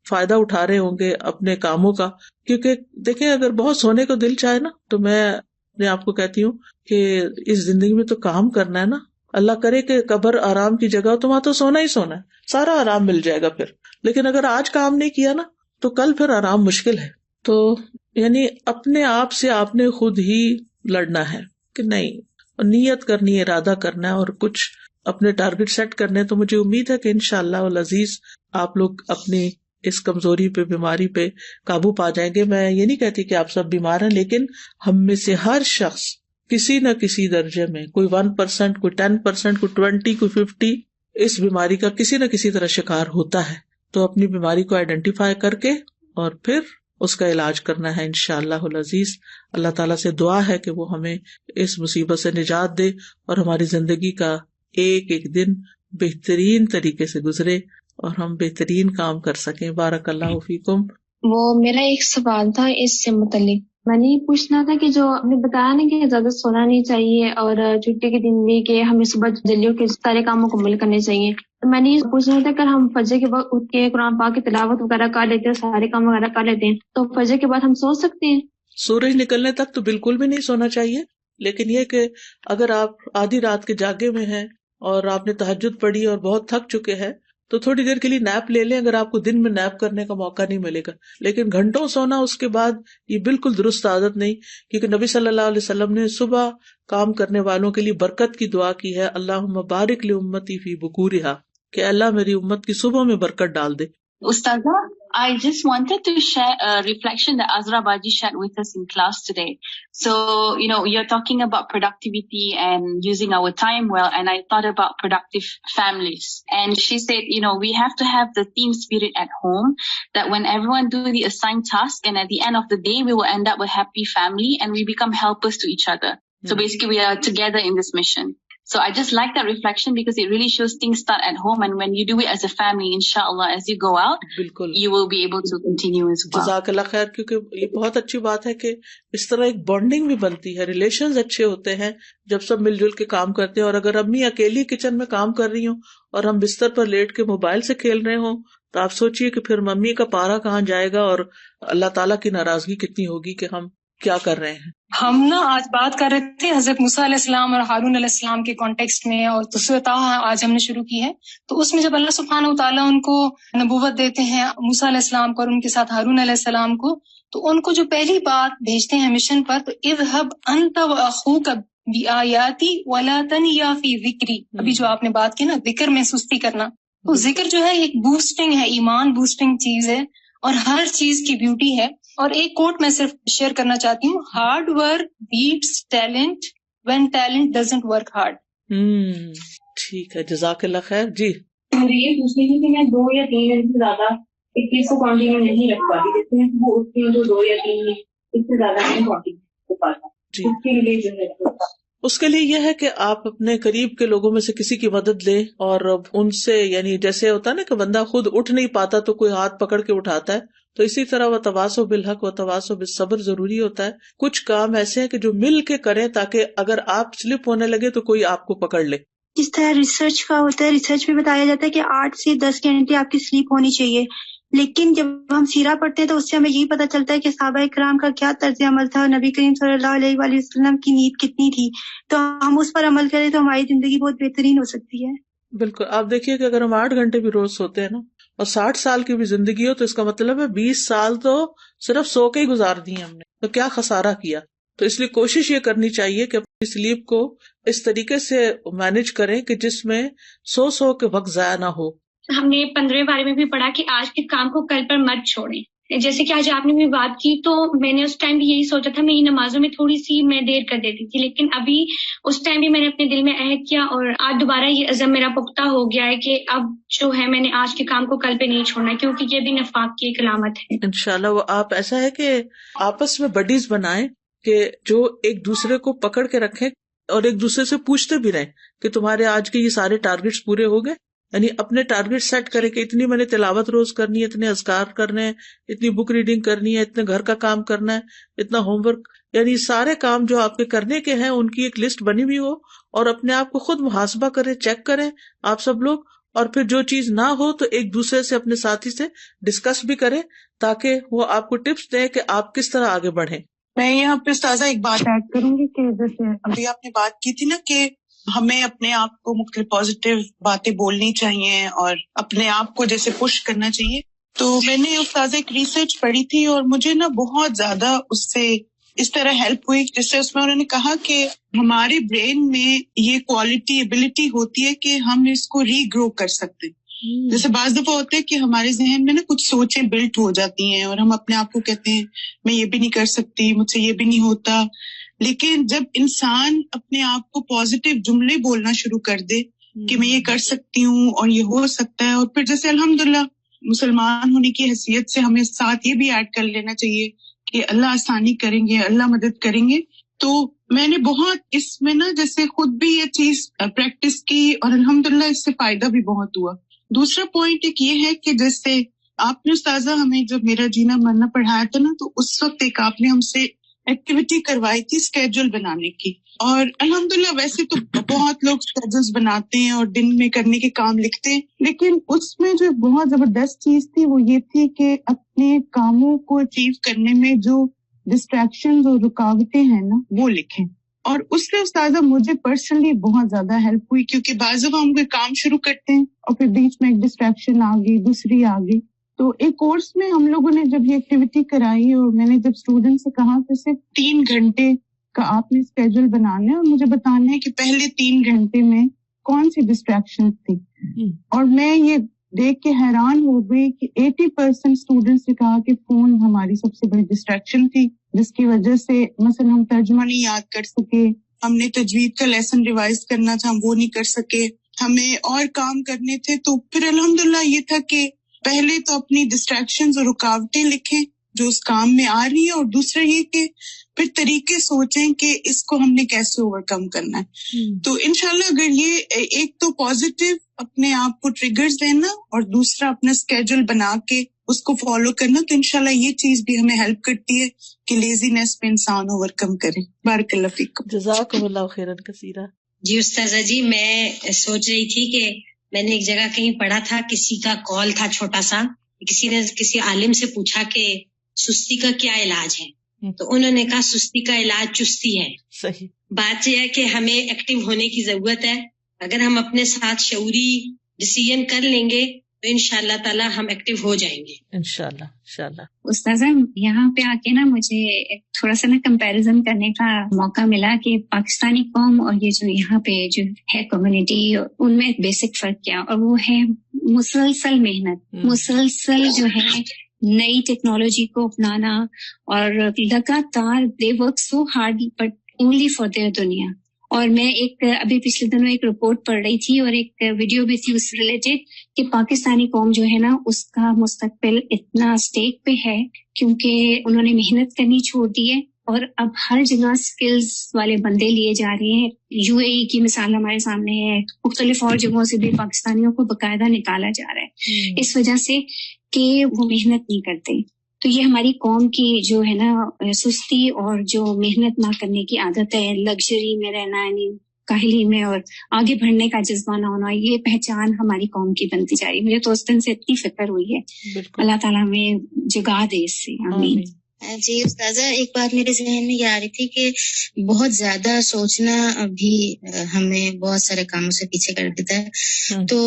فائدہ اٹھا رہے ہوں گے اپنے کاموں کا. کیونکہ دیکھیں اگر بہت سونے کو دل چاہے نا تو میں اپنے آپ کو کہتی ہوں کہ اس زندگی میں تو کام کرنا ہے نا. اللہ کرے کہ قبر آرام کی جگہ ہو تو وہاں تو سونا ہی سونا ہے, سارا آرام مل جائے گا پھر. لیکن اگر آج کام نہیں کیا نا تو کل پھر آرام مشکل ہے. تو یعنی اپنے آپ سے آپ نے خود ہی لڑنا ہے کہ نہیں, نیت کرنی ہے, ارادہ کرنا ہے اور کچھ اپنے ٹارگٹ سیٹ کرنے. تو مجھے امید ہے کہ انشاءاللہ العزیز آپ لوگ اپنی اس کمزوری پہ, بیماری پہ قابو پا جائیں گے. میں یہ نہیں کہتی کہ آپ سب بیمار ہیں, لیکن ہم میں سے ہر شخص کسی نہ کسی درجے میں, کوئی 1%, کوئی 10%, کوئی 20, کوئی 50 اس بیماری کا کسی نہ کسی طرح شکار ہوتا ہے. تو اپنی بیماری کو آئیڈینٹیفائی کر کے اور پھر اس کا علاج کرنا ہے انشاءاللہ العزیز. اللہ تعالیٰ سے دعا ہے کہ وہ ہمیں اس مصیبت سے نجات دے اور ہماری زندگی کا ایک ایک دن بہترین طریقے سے گزرے اور ہم بہترین کام کر سکیں. بارک اللہ فیکم. وہ میرا ایک سوال تھا اس سے متعلق, میں نے یہ پوچھنا تھا کہ جو آپ نے بتایا نا کہ زیادہ سونا نہیں چاہیے اور چھٹی کے دن بھی کہ ہمیں صبح جلدی اٹھ کے سارے کام مکمل کرنے چاہیے, تو میں نے یہ پوچھنا تھا کہ ہم فجر کے وقت اٹھ کے قرآن پاک کی تلاوت وغیرہ کر لیتے ہیں, سارے کام وغیرہ کر لیتے ہیں, تو فجر کے بعد ہم سو سکتے ہیں؟ سورج نکلنے تک تو بالکل بھی نہیں سونا چاہیے, لیکن یہ کہ اگر آپ آدھی رات کے جاگے میں ہیں اور آپ نے تہجد پڑھی اور بہت تھک چکے ہیں تو تھوڑی دیر کے لیے نیپ لے لیں, اگر آپ کو دن میں نیپ کرنے کا موقع نہیں ملے گا. لیکن گھنٹوں سونا اس کے بعد یہ بالکل درست عادت نہیں, کیونکہ نبی صلی اللہ علیہ وسلم نے صبح کام کرنے والوں کے لیے برکت کی دعا کی ہے, اللہم بارک لامتی فی بکورہا, کہ اللہ میری امت کی صبح میں برکت ڈال دے. Ustaza, I just wanted to share a reflection that Azra Baji shared with us in class today. So, you're talking about productivity and using our time well, and I thought about productive families. And she said, we have to have the team spirit at home, that when everyone do the assigned task, and at the end of the day, we will end up a happy family and we become helpers to each other. So basically, we are together in this mission. So I just like that reflection because it really shows things start at home, and when you do it as a family, inshallah, as you go out, بالکل you will be able to continue as well. جزاک اللہ خیر, کیونکہ یہ بہت اچھی بات ہے کہ اس طرح ایک بانڈنگ بھی بنتی ہے, ریلیشنز اچھے ہوتے ہیں جب سب مل جل کے کام کرتے ہیں. اور اگر امی اکیلی کچن میں کام کر رہی ہوں اور ہم بستر پر لیٹ کے موبائل سے کھیل رہے ہوں تو آپ سوچئے کہ پھر ممی کا پارا کہاں جائے گا اور اللہ تعالیٰ کی ناراضگی کتنی ہوگی کہ ہم کیا کر رہے ہیں. ہم آج بات کر رہے تھے حضرت موسیٰ علیہ السلام اور ہارون علیہ السلام کے کانٹیکسٹ میں, اور سورۃ طٰہٰ آج ہم نے شروع کی ہے. تو اس میں جب اللہ سبحانہ وتعالیٰ ان کو نبوت دیتے ہیں, موسیٰ علیہ السلام کو اور ان کے ساتھ ہارون علیہ السلام کو, تو ان کو جو پہلی بات بھیجتے ہیں مشن پر, تو اذهب انت واخوک بآیاتی ولا تنیا فی ذکری. ابھی جو آپ نے بات کی نا ذکر میں سستی کرنا, تو ذکر جو ہے ایک بوسٹنگ ہے, ایمان بوسٹنگ چیز ہے اور ہر چیز کی بیوٹی ہے. اور ایک کوٹ میں صرف شیئر کرنا چاہتی ہوں, hard work beats talent when talent doesn't work hard. ٹھیک ہے, جزاک اللہ خیر. جی مجھے یہ پوچھنی تھی کہ میں 2 یا 3 دن سے زیادہ ایک چیز کو کنٹینیو نہیں رکھ پاتی, جیسے میں وہ اٹھتی ہوں تو 2 یا 3 دن اس سے زیادہ نہیں کنٹینیو کر پاتا. اس کے لیے جو ہے اس کے لیے یہ ہے کہ آپ اپنے قریب کے لوگوں میں سے کسی کی مدد لیں اور ان سے, یعنی جیسے ہوتا ہے نا کہ بندہ خود اٹھ نہیں پاتا تو کوئی ہاتھ پکڑ کے اٹھاتا ہے, تو اسی طرح وتواصوا بالحق وتواصوا بالصبر ضروری ہوتا ہے. کچھ کام ایسے ہیں کہ جو مل کے کریں تاکہ اگر آپ سلپ ہونے لگے تو کوئی آپ کو پکڑ لے. جس طرح ریسرچ کا ہوتا ہے, ریسرچ میں بتایا جاتا ہے کہ 8 سے 10 گھنٹے آپ کی سلیپ ہونی چاہیے, لیکن جب ہم سیرہ پڑھتے ہیں تو اس سے ہمیں یہی پتہ چلتا ہے کہ صحابہ کرام کا کیا طرز عمل تھا, نبی کریم صلی اللہ علیہ وآلہ وسلم کی نیند کتنی تھی. تو ہم اس پر عمل کریں تو ہماری زندگی بہت بہترین ہو سکتی ہے. بالکل. آپ دیکھیے کہ اگر ہم 8 گھنٹے بھی روز سوتے ہیں نا اور 60 سال کی بھی زندگی ہو تو اس کا مطلب ہے 20 سال تو صرف سو کے ہی گزار دیے ہم نے, تو کیا خسارہ کیا. تو اس لیے کوشش یہ کرنی چاہیے کہ اپنی سلیپ کو اس طریقے سے مینج کریں کہ جس میں سو کے وقت ضائع نہ ہو. ہم نے 15 بارے میں بھی پڑھا کہ آج کے کام کو کل پر مت چھوڑیں. جیسے کہ آج آپ نے بھی بات کی تو میں نے اس ٹائم بھی یہی سوچا تھا, میری نمازوں میں تھوڑی سی میں دیر کر دیتی تھی, لیکن ابھی اس ٹائم بھی میں نے اپنے دل میں عہد کیا اور آج دوبارہ یہ عزم میرا پختہ ہو گیا ہے کہ اب جو ہے میں نے آج کے کام کو کل پہ نہیں چھوڑنا, کیونکہ یہ بھی نفاق کی ایک علامت ہے. انشاءاللہ وہ آپ ایسا ہے کہ آپس میں بڈیز بنائیں کہ جو ایک دوسرے کو پکڑ کے رکھیں اور ایک دوسرے سے پوچھتے بھی رہیں کہ تمہارے آج کے یہ سارے ٹارگٹس پورے ہو گئے. یعنی اپنے ٹارگٹ سیٹ کرے کہ اتنی میں نے تلاوت روز کرنی ہے, اتنے اذکار کرنے ہیں, اتنی بک ریڈنگ کرنی ہے, اتنے گھر کا کام کرنا ہے, اتنا ہوم ورک, یعنی سارے کام جو آپ کے کرنے کے ہیں ان کی ایک لسٹ بنی ہوئی ہو, اور اپنے آپ کو خود محاسبہ کریں, چیک کریں آپ سب لوگ, اور پھر جو چیز نہ ہو تو ایک دوسرے سے اپنے ساتھی سے ڈسکس بھی کریں تاکہ وہ آپ کو ٹپس دیں کہ آپ کس طرح آگے بڑھیں. میں یہاں پہ استاذہ ایک بات ایڈ کروں گی کہ جیسے ابھی آپ نے بات کی تھی نا کہ ہمیں اپنے آپ کو مختلف پازیٹیو باتیں بولنی چاہیے اور اپنے آپ کو جیسے پش کرنا چاہیے. تو میں نے استاذہ ایک ریسرچ پڑھی تھی اور مجھے نا بہت زیادہ اس سے اس طرح ہیلپ ہوئی، جس سے اس میں انہوں نے کہا کہ ہمارے برین میں یہ کوالٹی ایبلٹی ہوتی ہے کہ ہم اس کو ری گرو کر سکتے ہیں. جیسے بعض دفعہ ہوتا ہے کہ ہمارے ذہن میں نا کچھ سوچیں بلٹ ہو جاتی ہیں اور ہم اپنے آپ کو کہتے ہیں میں یہ بھی نہیں کر سکتی، مجھ سے یہ بھی نہیں ہوتا. لیکن جب انسان اپنے آپ کو پازیٹیو جملے بولنا شروع کر دے کہ میں یہ کر سکتی ہوں اور یہ ہو سکتا ہے، اور پھر جیسے الحمدللہ مسلمان ہونے کی حیثیت سے ہمیں ساتھ یہ بھی ایڈ کر لینا چاہیے کہ اللہ آسانی کریں گے، اللہ مدد کریں گے. تو میں نے بہت اس میں نا جیسے خود بھی یہ چیز پریکٹس کی اور الحمدللہ اس سے فائدہ بھی بہت ہوا. دوسرا پوائنٹ ایک یہ ہے کہ جیسے آپ نے استاذہ ہمیں جب میرا جینا مرنا پڑھایا تھا نا، تو اس وقت ایک آپ نے ہم سے ایکٹیویٹی کروائی تھی اسکیجول بنانے کی. اور الحمدللہ ویسے تو بہت لوگ اسکیجولز بناتے ہیں اور دن میں کرنے کے کام لکھتے ہیں، لیکن اس میں جو بہت زبردست چیز تھی وہ یہ تھی کہ اپنے کاموں کو اچیو کرنے میں جو ڈسٹریکشنز اور رکاوٹیں ہیں نا وہ لکھیں. اور اس سے استاذہ مجھے پرسنلی بہت زیادہ ہیلپ ہوئی، کیونکہ بعض دفعہ ہم کوئی کام شروع کرتے ہیں اور پھر بیچ میں ایک ڈسٹریکشن آ گئی، دوسری آ گئی. تو ایک کورس میں ہم لوگوں نے جب یہ ایکٹیویٹی کرائی اور میں نے جب اسٹوڈنٹ سے کہا کہ صرف 3 گھنٹے کا آپ نے اسکیجول بنانا ہے اور مجھے بتانا ہے کہ پہلے 3 گھنٹے میں کون سی ڈسٹریکشن تھی، اور میں یہ دیکھ کے حیران ہو گئی کہ 80% اسٹوڈنٹس نے کہا کہ فون ہماری سب سے بڑی ڈسٹریکشن تھی، جس کی وجہ سے مثلا ہم ترجمہ نہیں یاد کر سکے، ہم نے تجوید کا لیسن ریوائز کرنا تھا ہم وہ نہیں کر سکے، ہمیں اور کام کرنے تھے. تو پھر الحمدللہ یہ تھا کہ پہلے تو اپنی ڈسٹریکشنز اور رکاوٹیں لکھیں جو اس کام میں آ رہی ہیں، اور دوسرا یہ کہ پھر طریقے سوچیں کہ اس کو ہم نے کیسے اوور کم کرنا ہے. تو انشاءاللہ اگر یہ ایک تو پازیٹیو اپنے آپ کو ٹریگرز دینا اور دوسرا اپنا اسکیجول بنا کے اس کو فالو کرنا، تو انشاءاللہ یہ چیز بھی ہمیں ہیلپ کرتی ہے کہ لیزینس پہ انسان اوور کم کرے. بارک اللہ فیکم. جزاکم اللہ خیرن کثیرا. جی استاذہ جی، میں سوچ رہی تھی کہ میں نے ایک جگہ کہیں پڑھا تھا، کسی کا کال تھا چھوٹا سا، کسی نے کسی عالم سے پوچھا کہ سستی کا کیا علاج ہے، تو انہوں نے کہا سستی کا علاج چستی ہے. صحیح بات یہ ہے کہ ہمیں ایکٹیو ہونے کی ضرورت ہے. اگر ہم اپنے ساتھ شعوری ڈیسیژن کر لیں گے تو انشاءاللہ تعالی ہم ایکٹیو ہو جائیں گے انشاءاللہ. استاذہ یہاں پہ آ کے نا مجھے تھوڑا سا نا کمپیریزن کرنے کا موقع ملا کہ پاکستانی قوم اور یہ جو یہاں پہ جو ہے کمیونٹی، ان میں ایک بیسک فرق کیا، اور وہ ہے مسلسل محنت، مسلسل جو ہے نئی ٹیکنالوجی کو اپنانا، اور لگاتار they work so hard but only for their دنیا. اور میں ایک ابھی پچھلے دنوں ایک رپورٹ پڑھ رہی تھی اور ایک ویڈیو بھی تھی اس سے ریلیٹڈ کہ پاکستانی قوم جو ہے نا اس کا مستقبل اتنا اسٹیک پہ ہے کیونکہ انہوں نے محنت کرنی چھوڑ دی ہے، اور اب ہر جگہ سکلز والے بندے لیے جا رہے ہیں. UAE کی مثال ہمارے سامنے ہے، مختلف اور جگہوں سے بھی پاکستانیوں کو باقاعدہ نکالا جا رہا ہے اس وجہ سے کہ وہ محنت نہیں کرتے. تو یہ ہماری قوم کی جو ہے نا سستی اور جو محنت نہ کرنے کی عادت ہے، لگژری میں رہنا، یعنی کاہلی میں اور آگے بڑھنے کا جذبہ نہ ہونا، یہ پہچان ہماری قوم کی بنتی جا رہی ہے. مجھے تو اس دن سے اتنی فکر ہوئی ہے، اللہ تعالیٰ ہمیں جگا دے اس سے، آمین. جی استاذہ، ایک بات میرے ذہن میں یہ آ رہی تھی کہ بہت زیادہ سوچنا بھی ہمیں بہت سارے کاموں سے پیچھے کر دیتا ہے. تو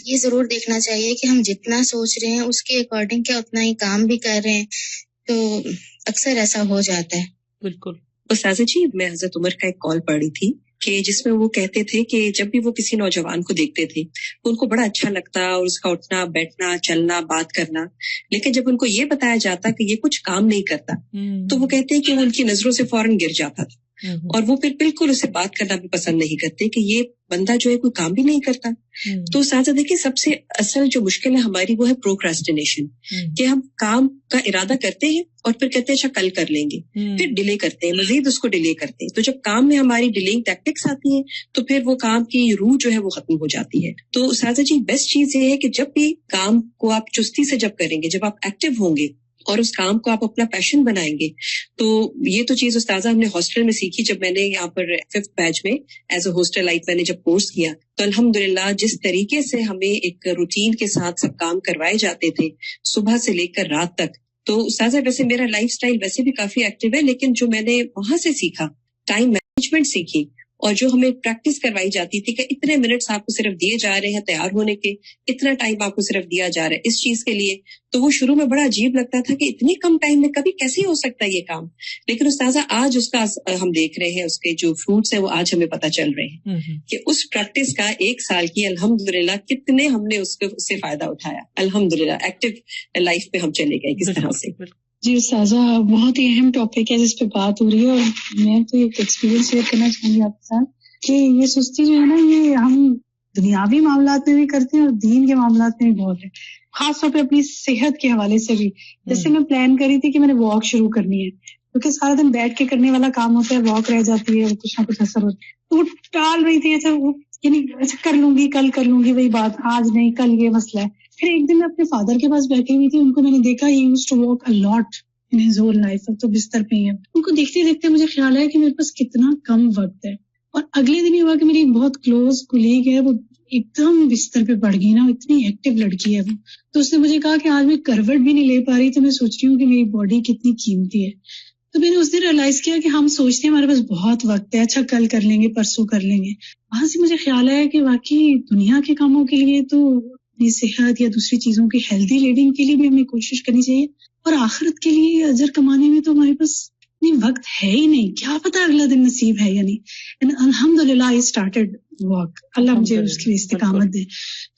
یہ ضرور دیکھنا چاہیے کہ ہم جتنا سوچ رہے ہیں اس کے اکارڈنگ کیا اتنا ہی کام بھی کر رہے ہیں، تو اکثر ایسا ہو جاتا ہے. بالکل. استاذہ جی، میں حضرت عمر کا ایک کال پڑھی تھی کہ جس میں وہ کہتے تھے کہ جب بھی وہ کسی نوجوان کو دیکھتے تھے ان کو بڑا اچھا لگتا اور اس کا اٹھنا بیٹھنا چلنا بات کرنا، لیکن جب ان کو یہ بتایا جاتا کہ یہ کچھ کام نہیں کرتا تو وہ کہتے ہیں کہ وہ ان کی نظروں سے فوراً گر جاتا تھا، اور وہ پھر بالکل اسے بات کرنا بھی پسند نہیں کرتے کہ یہ بندہ جو ہے کوئی کام بھی نہیں کرتا. تو ساتھ دیکھیں سب سے اصل جو مشکل ہے ہماری وہ ہے پروکراسٹینیشن، کہ ہم کام کا ارادہ کرتے ہیں اور پھر کہتے ہیں اچھا کل کر لیں گے، پھر ڈیلے کرتے ہیں، مزید اس کو ڈیلے کرتے ہیں. تو جب کام میں ہماری ڈیلینگ ٹیکٹکس آتی ہیں تو پھر وہ کام کی روح جو ہے وہ ختم ہو جاتی ہے. تو ساتھ جی بیسٹ چیز یہ ہے کہ جب بھی کام کو آپ چستی سے جب کریں گے، جب آپ ایکٹیو ہوں گے اور اس کام کو آپ اپنا پیشن بنائیں گے. تو یہ تو چیز استاذہ ہم نے ہاسٹل میں سیکھی. جب میں نے یہاں پر 5th بیچ میں ایز اے ہاسٹل لائف میں نے جب کورس کیا تو الحمدللہ جس طریقے سے ہمیں ایک روٹین کے ساتھ سب کام کروائے جاتے تھے صبح سے لے کر رات تک. تو استاذہ ویسے میرا لائف سٹائل ویسے بھی کافی ایکٹیو ہے، لیکن جو میں نے وہاں سے سیکھا ٹائم مینجمنٹ سیکھی، اور جو ہمیں پریکٹس کروائی جاتی تھی کہ اتنے منٹس آپ کو صرف دیے جا رہے ہیں تیار ہونے کے، اتنا ٹائم آپ کو صرف دیا جا رہا ہے اس چیز کے لیے. تو وہ شروع میں بڑا عجیب لگتا تھا کہ اتنی کم ٹائم میں کبھی کیسے ہو سکتا ہے یہ کام. لیکن استاذہ آج اس کا ہم دیکھ رہے ہیں، اس کے جو فروٹس ہیں وہ آج ہمیں پتہ چل رہے ہیں کہ اس پریکٹس کا 1 سال کی الحمدللہ کتنے ہم نے اس سے فائدہ اٹھایا. الحمدللہ ایکٹیو لائف پہ ہم چلے گئے کس طرح سے. جی استاذہ، بہت ہی اہم ٹاپک ہے جس پہ بات ہو رہی ہے، اور میں تو ایک ایکسپیرینس شیئر کرنا چاہوں گی آپ کے ساتھ کہ یہ سستی جو ہے نا، یہ ہم دنیاوی معاملات میں بھی کرتے ہیں اور دین کے معاملات میں بھی بہت ہے، خاص طور پہ اپنی صحت کے حوالے سے بھی. جیسے میں پلان کری تھی کہ میں نے واک شروع کرنی ہے، کیونکہ سارا دن بیٹھ کے کرنے والا کام ہوتا ہے، واک رہ جاتی ہے اور کچھ نہ کچھ اثر ہوتا ہے. تو وہ ٹال رہی تھی، اچھا کر لوں گی، کل کر لوں گی، وہی بات، آج نہیں کل یہ مسئلہ ہے. پھر ایک دن میں اپنے فادر کے پاس بیٹھی ہوئی تھی، ان کو میں نے دیکھا he used to walk a lot in his whole life. اب تو بستر پہ ہی ہیں. ان کو دیکھتے دیکھتے مجھے خیال آیا کہ میرے پاس کتنا کم وقت ہے. اور اگلے دن یہ ہوا کہ میری ایک بہت کلوز کولیگ ہے، وہ ایک دم بستر پہ پڑ گئی نا، اتنی ایکٹیو لڑکی ہے وہ. تو اس نے مجھے کہا کہ آج میں کروٹ بھی نہیں لے پا رہی. تو میں سوچ رہی ہوں کہ میری باڈی کتنی قیمتی ہے. تو میں نے اس دن ریئلائز کیا کہ ہم سوچتے ہیں ہمارے پاس بہت وقت ہے، اچھا کل کر لیں گے، پرسوں کر لیں گے. وہاں سے مجھے خیال آیا کہ واقعی دنیا کے کاموں کے لیے تو اپنی صحت یا دوسری چیزوں کی ہیلدی لیونگ کے لیے بھی ہمیں کوشش کرنی چاہیے، اور آخرت کے لیے اجر کمانے میں تو ہمارے پاس وقت ہے ہی نہیں. کیا پتا اگلا دن نصیب ہے یا نہیں. الحمدللہ I started walk. اللہ مجھے اس کی استقامت دے.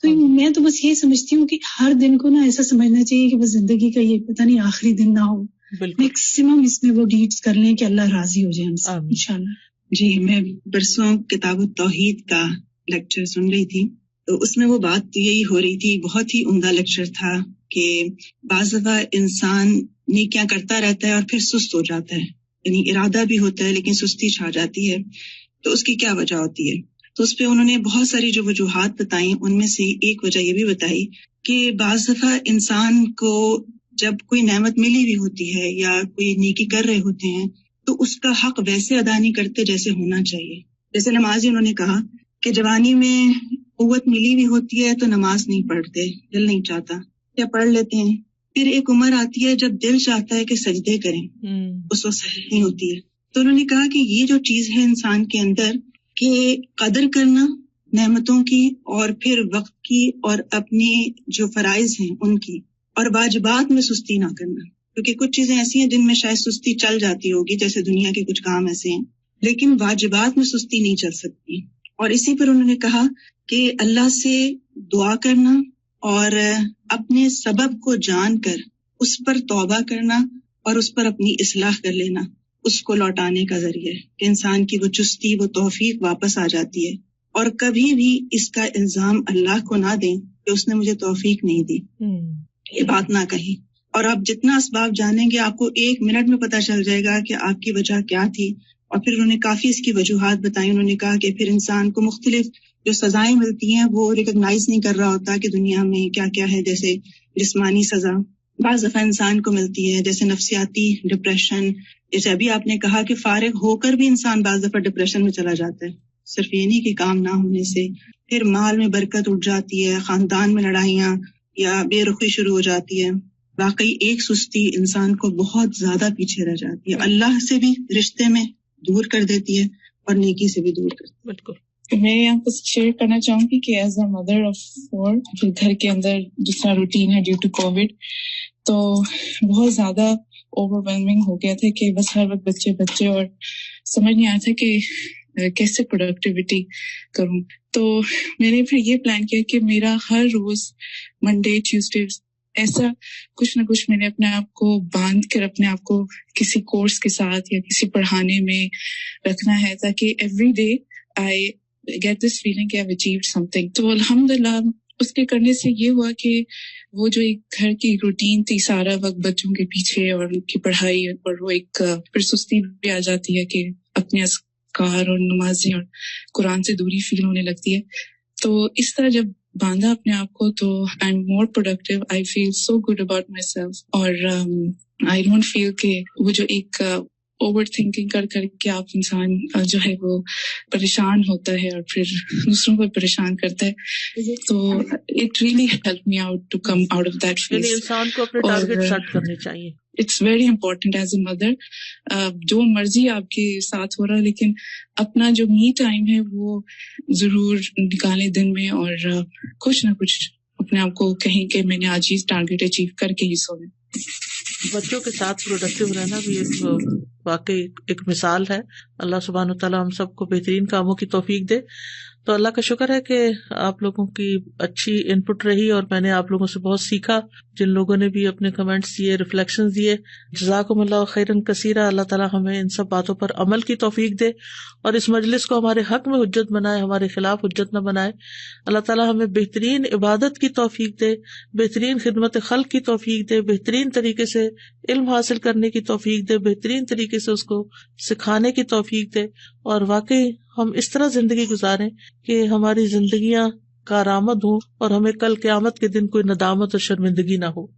تو میں تو بس یہ سمجھتی ہوں کہ ہر دن کو نا ایسا سمجھنا چاہیے کہ بس زندگی کا یہ پتہ نہیں آخری دن نہ ہو، میکسیمم اس میں وہ ڈیڈز کر لیں کہ اللہ راضی ہو جائے ہم سے انشاءاللہ. جی، میں پرسوں کتاب التوحید کا لیکچر سن رہی تھی، تو اس میں وہ بات یہی ہو رہی تھی. بہت ہی عمدہ لیکچر تھا کہ بعض دفعہ انسان نیکیاں کرتا رہتا ہے اور پھر سست ہو جاتا ہے، یعنی ارادہ بھی ہوتا ہے لیکن سستی چھا جاتی ہے. تو اس کی کیا وجہ ہوتی ہے؟ تو اس پہ انہوں نے بہت ساری جو وجوہات بتائیں، ان میں سے ایک وجہ یہ بھی بتائی کہ بعض دفعہ انسان کو جب کوئی نعمت ملی بھی ہوتی ہے یا کوئی نیکی کر رہے ہوتے ہیں تو اس کا حق ویسے ادا نہیں کرتے جیسے ہونا چاہیے. جیسے نمازی انہوں نے کہا کہ جوانی میں قوت ملی بھی ہوتی ہے تو نماز نہیں پڑھتے، دل نہیں چاہتا، یا پڑھ لیتے ہیں. پھر ایک عمر آتی ہے جب دل چاہتا ہے کہ سجدے کریں، اس وقت صحیح نہیں ہوتی ہے. تو انہوں نے کہا کہ یہ جو چیز ہے انسان کے اندر کہ قدر کرنا نعمتوں کی، اور پھر وقت کی، اور اپنے جو فرائض ہیں ان کی، اور واجبات میں سستی نہ کرنا. کیونکہ کچھ چیزیں ایسی ہیں جن میں شاید سستی چل جاتی ہوگی، جیسے دنیا کے کچھ کام ایسے ہیں، لیکن واجبات میں سستی نہیں چل سکتی. اور اسی پر انہوں نے کہا کہ اللہ سے دعا کرنا اور اپنے سبب کو جان کر اس پر توبہ کرنا اور اس پر اپنی اصلاح کر لینا، اس کو لوٹانے کا ذریعہ ہے کہ انسان کی وہ چستی، وہ توفیق واپس آ جاتی ہے. اور کبھی بھی اس کا الزام اللہ کو نہ دیں کہ اس نے مجھے توفیق نہیں دی، یہ بات نہ کہیں. اور آپ جتنا اسباب جانیں گے آپ کو 1 منٹ میں پتہ چل جائے گا کہ آپ کی وجہ کیا تھی. اور پھر انہوں نے کافی اس کی وجوہات بتائی. انہوں نے کہا کہ پھر انسان کو مختلف جو سزائیں ملتی ہیں وہ ریکگنائز نہیں کر رہا ہوتا کہ دنیا میں کیا کیا ہے. جیسے جسمانی سزا بعض دفعہ انسان کو ملتی ہے، جیسے نفسیاتی ڈپریشن. جیسے ابھی آپ نے کہا کہ فارغ ہو کر بھی انسان بعض دفعہ ڈپریشن میں چلا جاتا ہے، صرف یہ نہیں کہ کام نہ ہونے سے. پھر مال میں برکت اٹھ جاتی ہے، خاندان میں لڑائیاں یا بے رخی شروع ہو جاتی ہے. واقعی ایک سستی انسان کو بہت زیادہ پیچھے رہ جاتی ہے، اللہ سے بھی رشتے میں دور کر دیتی ہے اور نیکی سے بھی دور کرتی ہے. بالکل. میں یہاں پر شیئر کرنا چاہوں گی کہ ایز اے مدر آف 4 پھر گھر کے اندر جس طرح روٹین ہے ڈیو ٹو کووڈ، تو بہت زیادہ اوور ویلمنگ ہو گیا تھا کہ بس ہر وقت بچے اور سمجھ نہیں آیا تھا کہ کیسے پروڈکٹیوٹی کروں. تو میں نے پھر یہ پلان کیا کہ میرا ہر روز منڈے ٹیوزڈے ایسا کچھ نہ کچھ میں نے اپنے آپ کو باندھ کر اپنے آپ کو کسی کورس کے ساتھ یا کسی پڑھانے میں رکھنا ہے، تاکہ every day I get this feeling کہ I have achieved something. تو الحمدللہ اس کے کرنے سے یہ ہوا کہ وہ جو ایک گھر کی روٹین تھی، سارا وقت بچوں کے پیچھے اور ان کی پڑھائی، اور وہ ایک پھر سستی بھی آ جاتی ہے کہ اپنے اذکار اور نمازیں اور قرآن سے دوری فیل ہونے لگتی ہے. تو اس طرح جب باندھا اپنے آپ کو تو I am more productive, I feel so good about myself, اور آئی ڈونٹ فیل کہ وہ جو ایک اوور تھنکنگ کر کے آپ انسان جو ہے وہ پریشان ہوتا ہے اور پھر دوسروں کو پریشان کرتا ہے, تو it really help me out to come out of that phase. انسان کو اپنے ٹارگیٹ سیٹ کرنے چاہیے. It's very important as a mother, جو مرضی آپ کے ساتھ ہو رہا لیکن اپنا جو می ٹائم ہے وہ ضرور نکالیں دن میں, اور کچھ نہ کچھ اپنے آپ کو کہیں کہ میں نے آج یہ ٹارگیٹ اچیو کر کے ہی سونا. بچوں کے ساتھ پروڈکٹیو رہنا بھی ایک واقعی ایک مثال ہے. اللہ سبحانہ وتعالیٰ ہم سب کو بہترین کاموں کی توفیق دے. تو اللہ کا شکر ہے کہ آپ لوگوں کی اچھی ان پٹ رہی اور میں نے آپ لوگوں سے بہت سیکھا. جن لوگوں نے بھی اپنے کمنٹس دیے, ریفلیکشنز دیے, جزاکم اللہ خیرن کثیرا. اللہ تعالیٰ ہمیں ان سب باتوں پر عمل کی توفیق دے اور اس مجلس کو ہمارے حق میں حجت بنائے, ہمارے خلاف حجت نہ بنائے. اللہ تعالیٰ ہمیں بہترین عبادت کی توفیق دے, بہترین خدمت خلق کی توفیق دے, بہترین طریقے سے علم حاصل کرنے کی توفیق دے, بہترین طریقے سے اس کو سکھانے کی توفیق دے, اور واقعی ہم اس طرح زندگی گزاریں کہ ہماری زندگیاں کارآمد ہوں اور ہمیں کل قیامت کے دن کوئی ندامت اور شرمندگی نہ ہو.